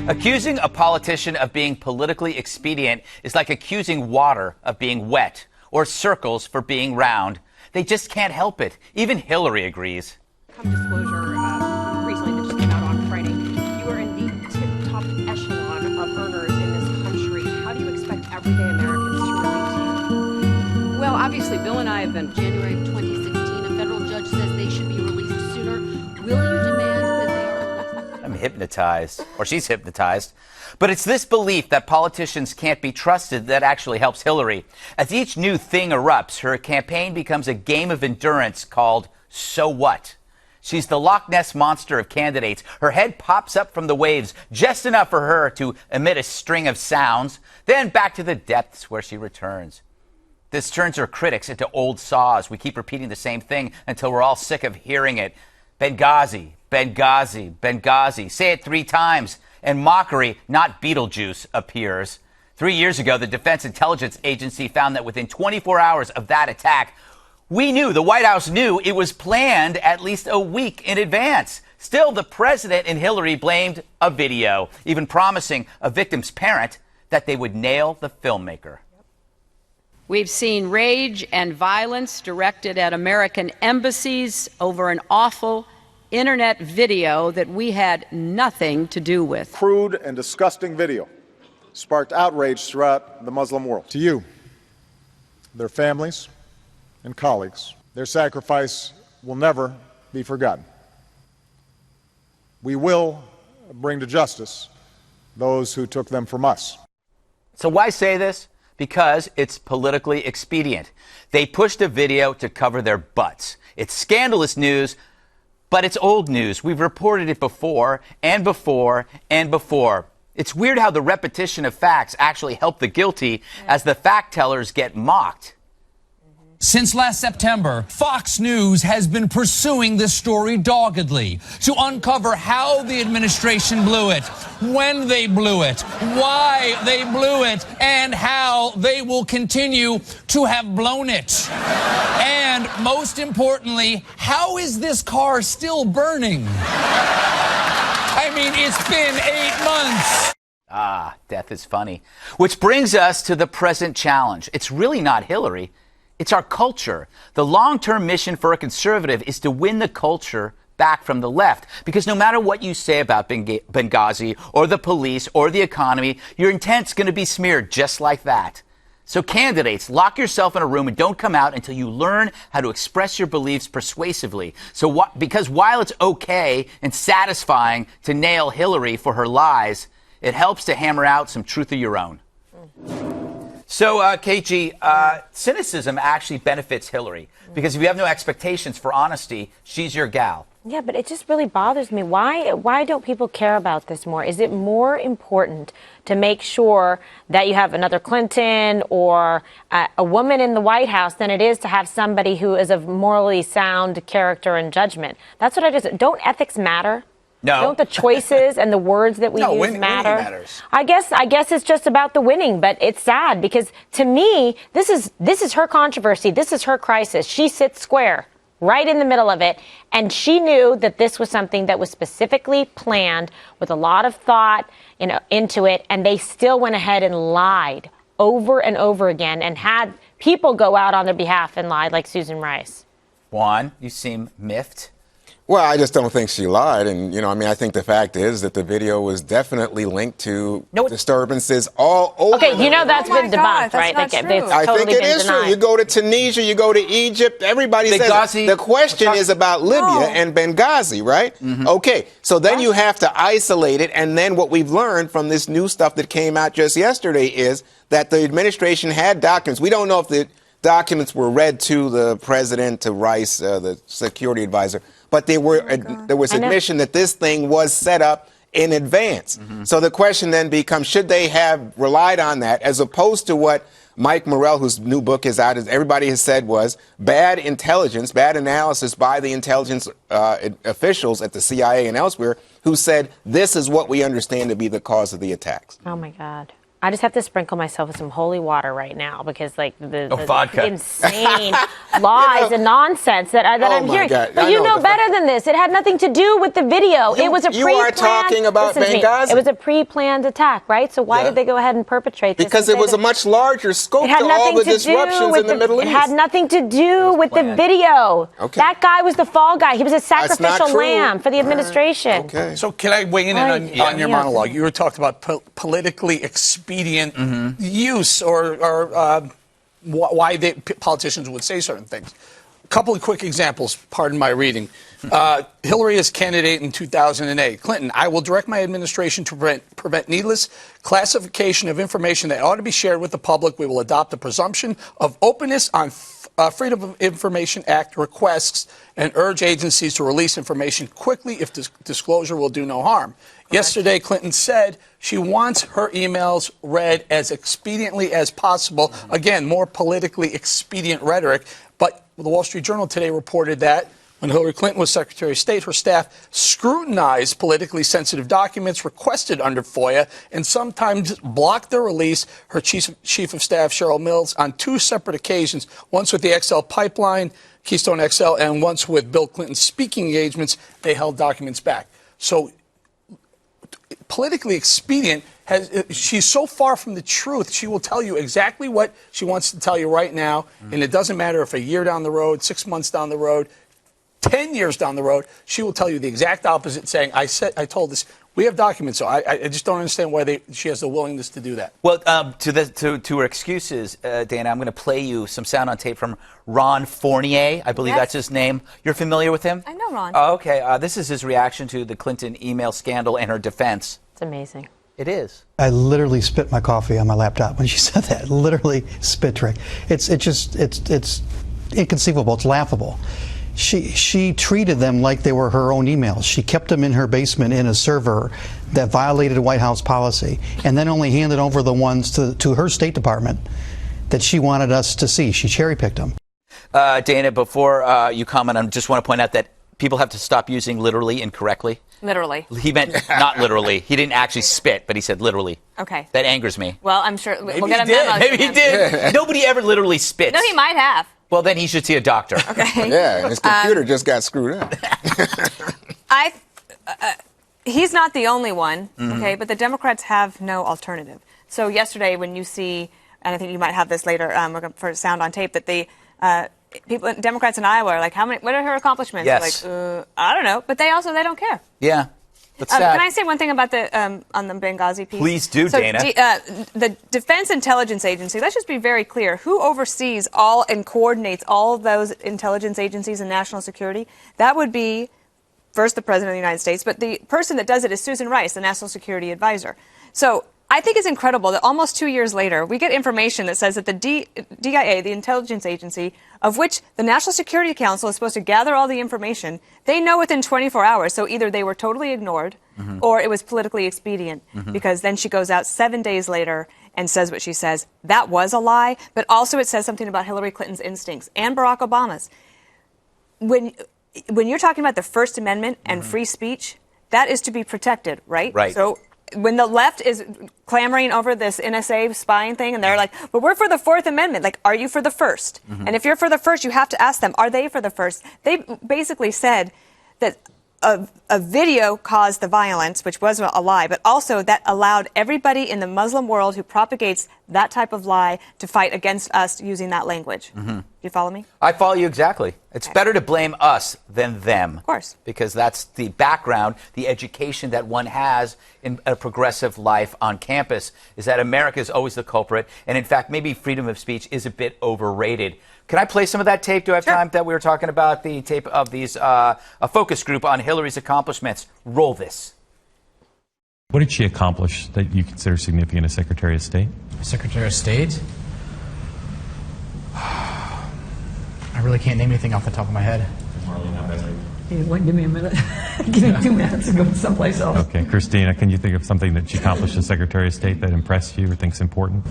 Accusing a politician of being politically expedient is like accusing water of being wet or circles for being round. They just can't help it. Even Hillary agrees. Disclosure recently that just came out on Friday. You are in the tip-top echelon of earners in this country. How do you expect everyday Americans to relate to you? Well, obviously, Bill and I have been. January of 2016, a federal judge says they should be released sooner. Will you demand that they are released? I'm hypnotized, or she's hypnotized. But it's this belief that politicians can't be trusted that actually helps Hillary. As each new thing erupts, her campaign becomes a game of endurance called So What? She's the Loch Ness monster of candidates. Her head pops up from the waves just enough for her to emit a string of sounds, then back to the depths where she returns. This turns her critics into old saws. We keep repeating the same thing until we're all sick of hearing it. Benghazi, Benghazi, Benghazi. Say it 3 times, and mockery, not Beetlejuice, appears. 3 years ago, the Defense Intelligence Agency found that within 24 hours of that attack, the White House knew it was planned at least a week in advance. Still, the president and Hillary blamed a video, even promising a victim's parent that they would nail the filmmaker. We've seen rage and violence directed at American embassies over an awful internet video that we had nothing to do with. Crude and disgusting video sparked outrage throughout the Muslim world. To you, their families and colleagues, their sacrifice will never be forgotten. We will bring to justice those who took them from us. So why say this? Because it's politically expedient. They pushed a video to cover their butts. It's scandalous news, but it's old news. We've reported it before and before and before. It's weird how the repetition of facts actually help the guilty as the fact tellers get mocked. Since last September, Fox News has been pursuing this story doggedly to uncover how the administration blew it, when they blew it, why they blew it, and how they will continue to have blown it. And most importantly, how is this car still burning? I mean, it's been 8 months. Ah, death is funny. Which brings us to the present challenge. It's really not Hillary. It's our culture. The long-term mission for a conservative is to win the culture back from the left. Because no matter what you say about Benghazi or the police or the economy, your intent's going to be smeared just like that. So candidates, lock yourself in a room and don't come out until you learn how to express your beliefs persuasively. Because while it's okay and satisfying to nail Hillary for her lies, it helps to hammer out some truth of your own. So, KG, cynicism actually benefits Hillary because if you have no expectations for honesty, she's your gal. Yeah, but it just really bothers me. Why don't people care about this more? Is it more important to make sure that you have another Clinton or a woman in the White House than it is to have somebody who is of morally sound character and judgment? That's what I just... Don't ethics matter? No. Don't the choices and the words that we use matter? Winning matters. I guess it's just about the winning, but it's sad because to me, this is her controversy. This is her crisis. She sits square right in the middle of it, and she knew that this was something that was specifically planned with a lot of thought into it, and they still went ahead and lied over and over again and had people go out on their behalf and lie like Susan Rice. Juan, you seem miffed. Well, I just don't think she lied. And, I think the fact is that the video was definitely linked to disturbances all over. Okay, that's been debunked, right? I think it is true. You go to Tunisia, you go to Egypt, everybody says the question is about Libya and Benghazi, right? Mm-hmm. Okay, so then you have to isolate it. And then what we've learned from this new stuff that came out just yesterday is that the administration had documents. We don't know if the documents were read to the president, to Rice, the security advisor. But there was admission that this thing was set up in advance. Mm-hmm. So the question then becomes, should they have relied on that as opposed to what Mike Morrell, whose new book is out, as everybody has said, was bad intelligence, bad analysis by the intelligence officials at the CIA and elsewhere who said this is what we understand to be the cause of the attacks. Oh, my God. I just have to sprinkle myself with some holy water right now because, like, the vodka. insane lies and nonsense that I'm hearing. God. But you know better than this. It had nothing to do with the video. It was a pre-planned. You are talking about Benghazi. It was a pre-planned attack, right? So why did they go ahead and perpetrate this? Because it was a much larger scope to all the disruptions in the Middle East. It had nothing to do with the video. Okay. That guy was the fall guy. He was a sacrificial lamb for the administration. Okay. So can I weigh in on your monologue? You were talking about politically expedient use or why politicians would say certain things. A couple of quick examples, pardon my reading. Hillary as candidate in 2008. Clinton, I will direct my administration to prevent needless classification of information that ought to be shared with the public. We will adopt the presumption of openness on Freedom of Information Act requests and urge agencies to release information quickly if disclosure will do no harm. Correct. Yesterday, Clinton said she wants her emails read as expediently as possible. Again, more politically expedient rhetoric. But the Wall Street Journal today reported that when Hillary Clinton was Secretary of State, her staff scrutinized politically sensitive documents requested under FOIA and sometimes blocked their release. Her Chief of Staff, Cheryl Mills, on 2 separate occasions, once with the XL pipeline, Keystone XL, and once with Bill Clinton's speaking engagements, they held documents back. So politically expedient, she's so far from the truth, she will tell you exactly what she wants to tell you right now, and it doesn't matter if a year down the road, 6 months down the road, 10 years down the road, she will tell you the exact opposite, saying, I told this. We have documents, so I just don't understand why she has the willingness to do that. Well, to her excuses, Dana, I'm going to play you some sound on tape from Ron Fournier. I believe that's his name. You're familiar with him? I know Ron. Oh, okay. This is his reaction to the Clinton email scandal and her defense. It's amazing. It is. I literally spit my coffee on my laptop when she said that. Literally spit trick. It's inconceivable. It's laughable. She treated them like they were her own emails. She kept them in her basement in a server that violated White House policy, and then only handed over the ones to her State Department that she wanted us to see. She cherry-picked them. Dana, before you comment, I just want to point out that people have to stop using literally incorrectly. Literally. He meant not literally. He didn't actually spit, but he said literally. Okay. That angers me. Well, I'm sure we'll Maybe get a memo. Maybe he did. Nobody ever literally spits. No, he might have. Well, then he should see a doctor. Okay. Yeah, and his computer just got screwed up. He's not the only one, okay, but the Democrats have no alternative. So yesterday when you see, and I think you might have this later for sound on tape, that the Democrats in Iowa are like, what are her accomplishments? Yes. Like, I don't know, but they don't care. Yeah. That's sad. Can I say one thing about on the Benghazi piece? Please do, Dana. The Defense Intelligence Agency, let's just be very clear, who oversees all and coordinates all of those intelligence agencies and national security? That would be, first, the President of the United States, but the person that does it is Susan Rice, the National Security Advisor. So I think it's incredible that almost 2 years later, we get information that says that the DIA, the intelligence agency, of which the National Security Council is supposed to gather all the information, they know within 24 hours. So either they were totally ignored or it was politically expedient, because then she goes out 7 days later and says what she says. That was a lie, but also it says something about Hillary Clinton's instincts and Barack Obama's. When you're talking about the First Amendment and free speech, that is to be protected, right? Right. So when the left is clamoring over this NSA spying thing, and they're like, but we're for the Fourth Amendment. Like, are you for the First? And if you're for the First, you have to ask them, are they for the First? They basically said that a video caused the violence, which was a lie, but also that allowed everybody in the Muslim world who propagates that type of lie to fight against us using that language. Do you follow me? I follow you exactly. It's better to blame us than them. Of course. Because that's the background, the education that one has in a progressive life on campus, is that America is always the culprit. And in fact, maybe freedom of speech is a bit overrated. Can I play some of that tape? Do I have time that we were talking about the tape of these a focus group on Hillary's accomplishments? Roll this. What did she accomplish that you consider significant as Secretary of State? Secretary of State? I really can't name anything off the top of my head. Hey, give me a minute. Give me 2 minutes to go someplace else. Okay, Christina, can you think of something that she accomplished as Secretary of State that impressed you or thinks important?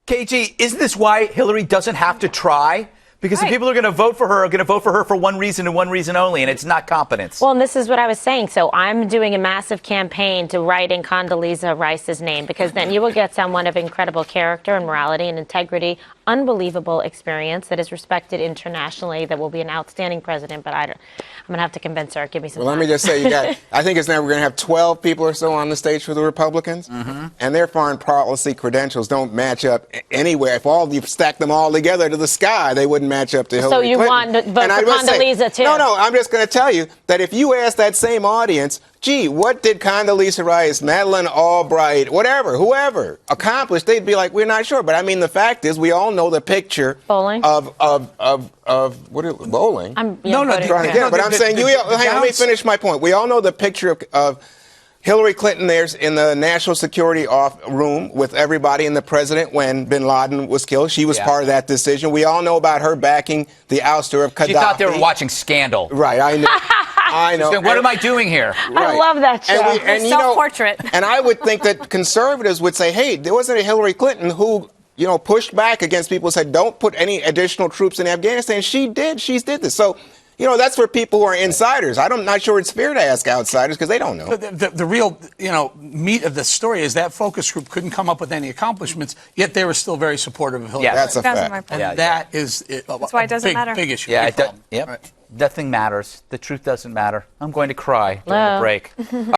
KG, isn't this why Hillary doesn't have to try? Because the people who are going to vote for her are going to vote for her for one reason and one reason only, and it's not competence. Well, and this is what I was saying. So I'm doing a massive campaign to write in Condoleezza Rice's name, because then you will get someone of incredible character and morality and integrity, unbelievable experience that is respected internationally, that will be an outstanding president. But I'm going to have to convince her. Give me some time. Let me just say, I think it's now we're going to have 12 people or so on the stage for the Republicans, and their foreign policy credentials don't match up anywhere. If you stack them all together to the sky, they wouldn't match up to Hillary Clinton. So you want to vote for Condoleezza, too? No, I'm just going to tell you that if you ask that same audience, gee, what did Condoleezza Rice, Madeleine Albright, whatever, whoever accomplish, they'd be like, we're not sure. But I mean, the fact is, we all know the picture bowling of what is bowling? I'm trying to get it, but I'm saying, let me finish my point. We all know the picture of Hillary Clinton there's in the national security room with everybody and the president when bin Laden was killed. She was part of that decision. We all know about her backing the ouster of Gaddafi. She thought they were watching Scandal. Right, I know. I know. What am I doing here? I love that show. And self-portrait. And I would think that conservatives would say, hey, there wasn't a Hillary Clinton who pushed back against people, said don't put any additional troops in Afghanistan. She did. She did this. So, that's for people who are insiders. I'm not sure it's fair to ask outsiders because they don't know. But the real, meat of the story is that focus group couldn't come up with any accomplishments, yet they were still very supportive of Hillary. Yeah, that's a fact. And that is that's why it doesn't matter. Big issue. Yeah, yep. Right. Nothing matters. The truth doesn't matter. I'm going to cry during the break.